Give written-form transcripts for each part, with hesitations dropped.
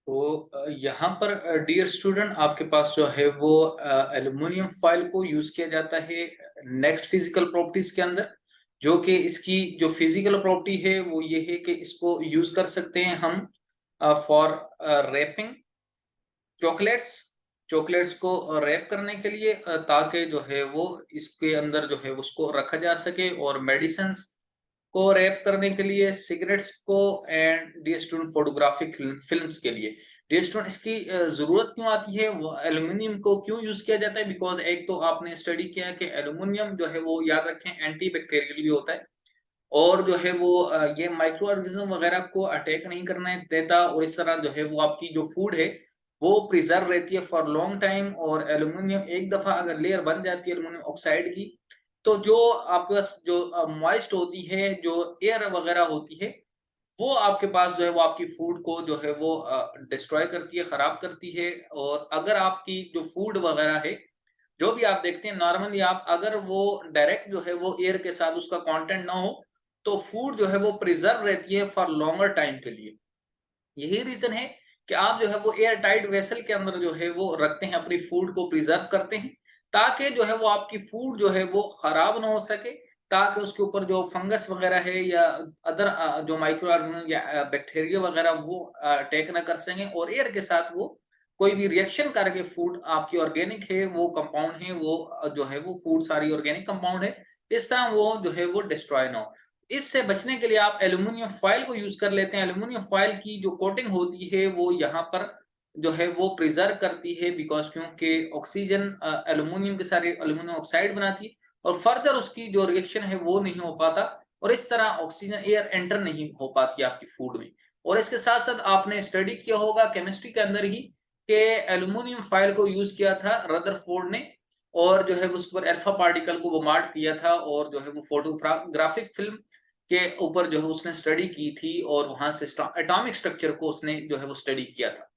यहाँ पर dear student आपके पास जो है वो एल्युमिनियम फॉयल को यूज किया जाता है नेक्स्ट फिजिकल प्रॉपर्टीज के अंदर। जो कि इसकी जो फिजिकल प्रॉपर्टी है वो ये है कि इसको यूज कर सकते हैं हम फॉर रैपिंग चॉकलेट्स। चॉकलेट्स को रैप करने के लिए ताकि जो है वो इसके अंदर जो है उसको रखा जा सके, और मेडिसिन्स को रैप करने के लिए, सिगरेट्स को, and dear student photographic films के लिए। डियर स्टूडेंट इसकी जरूरत क्यों आती है, वो एल्युमिनियम को क्यों यूज किया जाता है? बिकॉज एक तो आपने स्टडी किया कि एल्युमिनियम जो है वो याद रखें एंटी बैक्टीरियल भी होता है, और जो है वो ये माइक्रो ऑर्गेनिज्म वगैरह को अटैक नहीं करने देता, और इस तरह जो है वो आपकी जो फूड है वो प्रिजर्व रहती है फॉर लॉन्ग टाइम। और एल्युमिनियम एक दफा अगर लेयर बन जाती है एल्युमिनियम ऑक्साइड की, तो जो आपके पास जो मॉइस्ट होती है, जो एयर वगैरह होती है, वो आपके पास जो है वो आपकी फूड को जो है वो डिस्ट्रॉय करती है, खराब करती है। और अगर आपकी जो फूड वगैरह है, जो भी आप देखते हैं नॉर्मली, आप अगर वो डायरेक्ट जो है वो एयर के साथ उसका कंटेंट ना हो, तो फूड जो है वो प्रिजर्व रहती है फॉर लॉन्गर टाइम के लिए। यही रीजन है कि आप जो है वो एयर टाइट वेसल के अंदर जो है वो रखते हैं, अपनी फूड को प्रिजर्व करते हैं, ताकि जो है वो आपकी फूड जो है वो खराब ना हो सके, ताकि उसके ऊपर जो फंगस वगैरह है या अदर जो माइक्रो ऑर्गेनिज्म या बैक्टीरिया वगैरह वो अटैक ना कर सकें, और एयर के साथ वो कोई भी रिएक्शन करके फूड आपकी ऑर्गेनिक है, वो कंपाउंड है, वो जो है वो फूड सारी ऑर्गेनिक कंपाउंड है, इस तरह वो जो है वो डिस्ट्रॉय ना हो। इससे बचने के लिए आप एल्युमिनियम फॉयल को यूज कर लेते हैं। एल्युमिनियम फॉयल की जो कोटिंग होती है वो यहाँ पर जो है वो प्रिजर्व करती है, बिकॉज क्योंकि ऑक्सीजन एल्युमिनियम के सारे एल्युमिनियम ऑक्साइड बनाती है, और फर्दर उसकी जो रिएक्शन है वो नहीं हो पाता, और इस तरह ऑक्सीजन एयर एंटर नहीं हो पाती आपकी फूड में। और इसके साथ साथ आपने स्टडी किया होगा केमिस्ट्री के अंदर ही कि एल्युमिनियम फॉयल को यूज किया था रदरफोर्ड ने, और जो है उस पर अल्फा पार्टिकल को बोमार्ड किया था, और जो है वो फोटोग्राफिक फिल्म के ऊपर जो है उसने स्टडी की थी, और वहां से एटॉमिक स्ट्रक्चर को उसने जो है वो स्टडी किया था।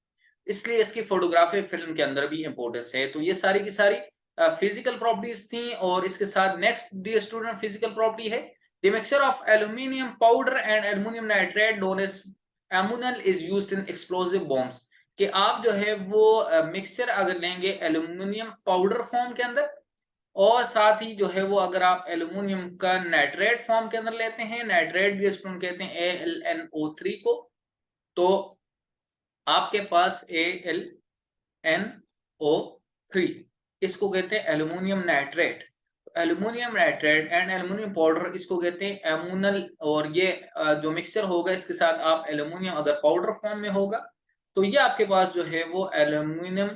इसलिए इसकी फोटोग्राफी फिल्म के अंदर भी इंपॉर्टेंस है। तो ये सारी की सारी फिजिकल प्रॉपर्टीज थी, और इसके साथ next dear student physical property है the mixture of aluminium powder and aluminium nitrate known as ammonal is used in explosive bombs. कि आप जो है वो मिक्सचर अगर लेंगे एल्यूमिनियम पाउडर फॉर्म के अंदर, और साथ ही जो है वो अगर आप एल्युमिनियम का नाइट्रेट फॉर्म के अंदर लेते हैं, नाइट्रेट भी इसको हम कहते हैं AlNO3 को, तो आपके पास AlNO3 इसको कहते हैं aluminium nitrate. Aluminium nitrate and aluminium powder इसको कहते हैं एमुनल। और ये जो मिक्सचर होगा इसके साथ आप एल्युमिनियम अगर पाउडर फॉर्म में होगा, तो ये आपके पास जो है वो aluminium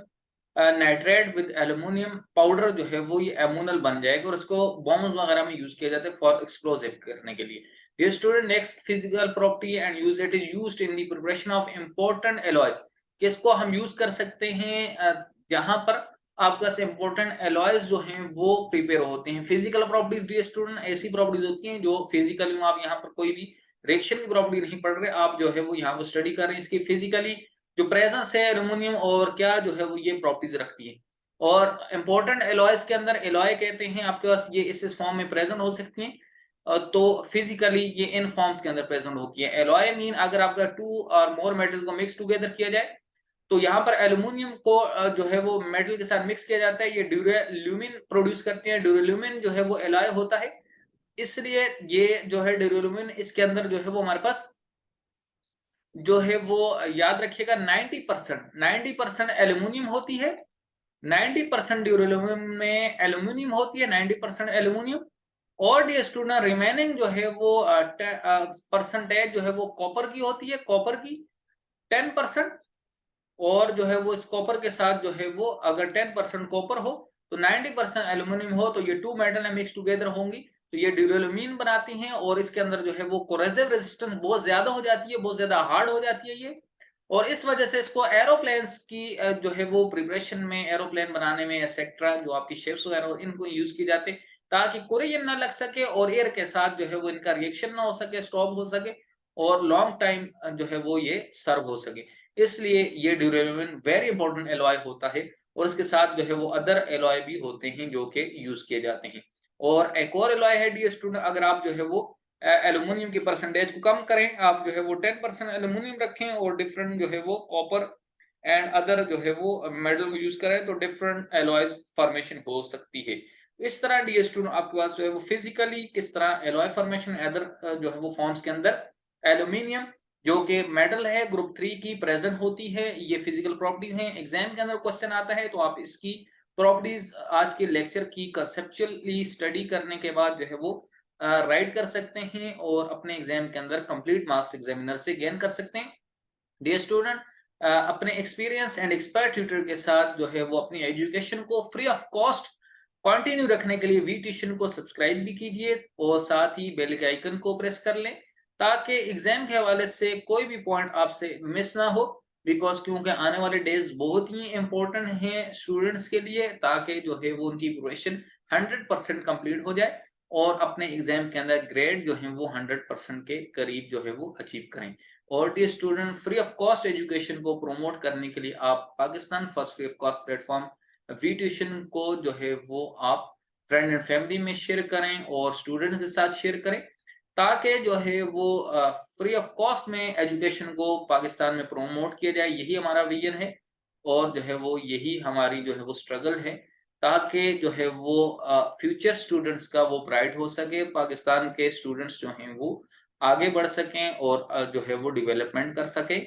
nitrate with aluminium powder जो है वो ये एमुनल बन जाएगा, और इसको बॉम्ब वगैरह में यूज किया जाता है फॉर एक्सप्लोसिव करने के लिए। Dear student next physical property and use it is used in the preparation of important alloys. किसको हम यूज कर सकते हैं जहां पर आपके पास इंपॉर्टेंट एलॉयज जो हैं वो प्रिपेयर होते हैं। फिजिकल प्रॉपर्टीज डियर स्टूडेंट ऐसी प्रॉपर्टीज होती हैं जो फिजिकली आप यहाँ पर कोई भी रिएक्शन की प्रॉपर्टी नहीं पढ़ रहे, आप जो है वो यहाँ पर स्टडी कर रहे हैं इसकी फिजिकली जो प्रेजेंस है एल्युमिनियम, और क्या जो है वो ये प्रॉपर्टीज रखती है। और इंपॉर्टेंट एलॉयज के अंदर एलॉय कहते हैं आपके पास ये इस फॉर्म में प्रेजेंट हो सकती हैं, तो फिजिकली ये इन फॉर्म्स के अंदर प्रेजेंट होती है। एलॉय मीन अगर आपका टू और मोर मेटल को मिक्स टुगेदर किया जाए, तो यहाँ पर एल्युमिनियम को जो है वो मेटल के साथ मिक्स किया जाता है, ये ड्यूरेल्यूमिन प्रोड्यूस करते हैं। ड्यूरेल्यूमिन जो है वो एलॉय होता है, इसलिए ये जो है ड्यूरेल्यूमिन इसके अंदर जो है वो हमारे पास जो है वो याद रखिएगा 90% एल्युमिनियम होती है, 90% ड्यूरेल्यूमिन में एल्युमिनियम होती है, 90% एल्युमिनियम। और डी स्टूडेंट रिमेनिंग जो है वो परसेंटेज जो है वो कॉपर की होती है, कॉपर की 10%। और जो है वो इस कॉपर के साथ जो है वो अगर 10% कॉपर हो तो 90% एल्यूमिनियम हो, तो ये टू मेटल मिक्स टुगेदर होंगी, तो ये ड्यूरेल्यूमिन बनाती हैं। और इसके अंदर जो है वो कोरेसिव रेजिस्टेंस बहुत ज्यादा हो जाती है, बहुत ज्यादा हार्ड हो जाती है ये। और इस वजह से इसको एरोप्लेन्स की जो है वो प्रिपरेशन में, एरोप्लेन बनाने में एक्सेट्रा जो आपकी शेप्स वगैरह इनको यूज की जाते, ताकि कोरिजन ना लग सके, और एयर के साथ जो है वो इनका रिएक्शन ना हो सके, स्टॉप हो सके, और लॉन्ग टाइम जो है वो ये सर्व हो सके। इसलिए ये ड्यूरेल्यूमिन वेरी इंपॉर्टेंट एलॉय होता है, और इसके साथ जो है वो अदर एलॉय भी होते हैं जो कि यूज किए जाते हैं। और एक और एलॉय है डियर स्टूडेंट, अगर आप जो है वो एल्यूमिनियम की परसेंटेज को कम करें, आप जो है वो 10% एल्यूमिनियम रखें और डिफरेंट जो है वो कॉपर एंड अदर जो है वो मेटल को यूज करें तो डिफरेंट एलॉयज फॉर्मेशन हो सकती है। इस तरह डियर स्टूडेंट आपके पास जो है वो फिजिकली किस तरह एलॉय फॉर्मेशन अदर जो है वो फॉर्म्स के अंदर एल्यूमिनियम जो कि मेटल है ग्रुप 3 की प्रेजेंट होती है, ये फिजिकल प्रॉपर्टीज हैं। एग्जाम के अंदर क्वेश्चन आता है तो आप इसकी प्रॉपर्टीज आज के लेक्चर की कंसेप्चुअली स्टडी करने के बाद जो है वो राइट कर सकते हैं और अपने एग्जाम के अंदर कंप्लीट मार्क्स एग्जामिनर से गेन कर सकते हैं। डियर स्टूडेंट, अपने एक्सपीरियंस एंड एक्सपर्ट ट्यूटर के साथ जो है वो अपनी एजुकेशन को फ्री ऑफ कॉस्ट कंटिन्यू रखने के लिए वी ट्यूशन को सब्सक्राइब भी कीजिए और साथ ही बेल के आइकन को प्रेस कर लें ताकि एग्जाम के हवाले से कोई भी पॉइंट आपसे मिस ना हो। बिकॉज क्योंकि आने वाले डेज बहुत ही इंपॉर्टेंट हैं स्टूडेंट्स के लिए, ताकि जो है वो उनकी प्रिपरेशन 100% कंप्लीट हो जाए और अपने एग्जाम के अंदर ग्रेड जो है वो 100% के करीब जो है वो अचीव करें। और dear student, free of cost education को प्रमोट करने के लिए आप Pakistan first free of cost platform we tuition को जो है वो आप फ्रेंड एंड फैमिली में शेयर करें और स्टूडेंट्स के साथ शेयर करें ताकि जो है वो फ्री ऑफ कॉस्ट में एजुकेशन को पाकिस्तान में प्रमोट किया जाए। यही हमारा विजन है और जो है वो यही हमारी जो है वो स्ट्रगल है ताकि जो है वो फ्यूचर स्टूडेंट्स का वो प्राइड हो सके, पाकिस्तान के स्टूडेंट्स जो हैं वो आगे बढ़ सकें और जो है वो डेवलपमेंट कर सकें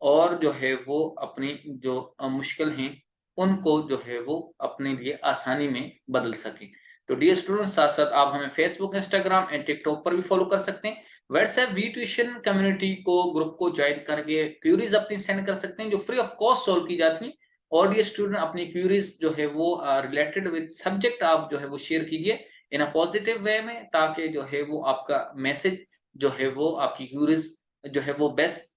और जो है वो अपनी जो मुश्किल हैं उनको जो है वो अपने लिए आसानी में बदल सकें। तो डियर स्टूडेंट, साथ साथ आप हमें फेसबुक, इंस्टाग्राम एंड टिकटॉक पर भी फॉलो कर सकते हैं। व्हाट्सएप वी ट्यूशन कम्युनिटी को ग्रुप को ज्वाइन करके क्यूरीज अपनी सेंड कर सकते हैं जो फ्री ऑफ कॉस्ट सॉल्व की जाती हैं। और डियर स्टूडेंट, अपनी क्यूरीज जो है वो रिलेटेड विद सब्जेक्ट आप जो है वो शेयर कीजिए इन अ पॉजिटिव वे में ताकि जो है वो आपका मैसेज जो है वो आपकी क्यूरीज जो है वो बेस्ट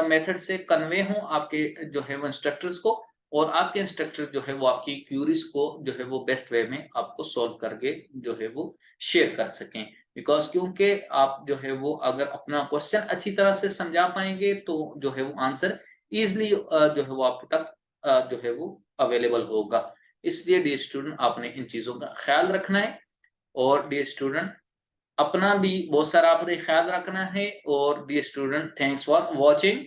मेथड से कन्वे हो आपके जो है वो इंस्ट्रक्टर्स को और आपके इंस्ट्रक्टर जो है वो आपकी क्यूरीज को जो है वो बेस्ट वे में आपको सॉल्व करके जो है वो शेयर कर सकें। बिकॉज क्योंकि आप जो है वो अगर अपना क्वेश्चन अच्छी तरह से समझा पाएंगे तो जो है वो आंसर इजिली जो है वो आप तक जो है वो अवेलेबल होगा। इसलिए डियर स्टूडेंट, आपने इन चीजों का ख्याल रखना है और डियर स्टूडेंट अपना भी बहुत सारा आपने ख्याल रखना है। और dear student, thanks for watching.